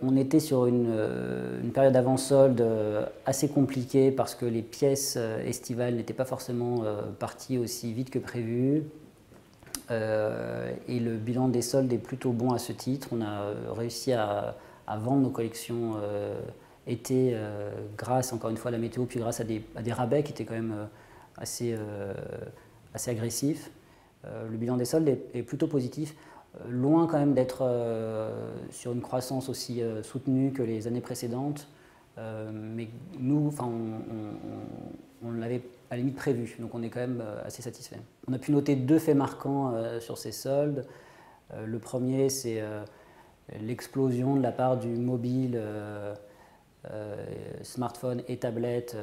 On était sur une période avant-solde assez compliquée parce que les pièces estivales n'étaient pas forcément parties aussi vite que prévu. Et le bilan des soldes est plutôt bon à ce titre. On a réussi à vendre nos collections été grâce encore une fois à la météo, puis grâce à des rabais qui étaient quand même assez agressifs. Le bilan des soldes est plutôt positif, loin quand même d'être sur une croissance aussi soutenue que les années précédentes. Mais nous, on l'avait à la limite prévu, donc on est quand même assez satisfait. On a pu noter deux faits marquants sur ces soldes. Le premier, c'est l'explosion de la part du mobile, smartphone et tablette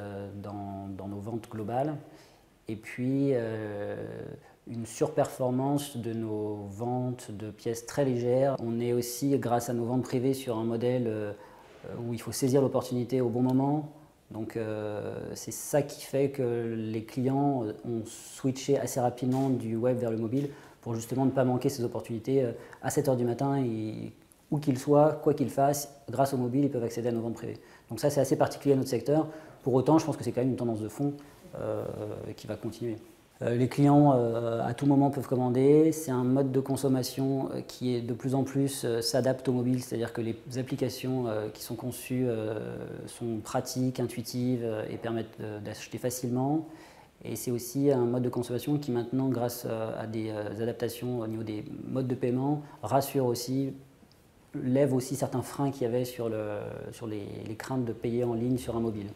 dans nos ventes globales. Et puis une surperformance de nos ventes de pièces très légères. On est aussi, grâce à nos ventes privées, sur un modèle où il faut saisir l'opportunité au bon moment. Donc c'est ça qui fait que les clients ont switché assez rapidement du web vers le mobile pour justement ne pas manquer ces opportunités à 7 h du matin. Où qu'ils soient, quoi qu'ils fassent, grâce au mobile, ils peuvent accéder à nos ventes privées. Donc ça, c'est assez particulier à notre secteur. Pour autant, je pense que c'est quand même une tendance de fond qui va continuer. Les clients, à tout moment, peuvent commander. C'est un mode de consommation qui est de plus en plus s'adapte au mobile, c'est-à-dire que les applications qui sont conçues sont pratiques, intuitives et permettent d'acheter facilement. Et c'est aussi un mode de consommation qui maintenant, grâce à des adaptations au niveau des modes de paiement, rassure aussi, lève aussi certains freins qu'il y avait sur les craintes de payer en ligne sur un mobile.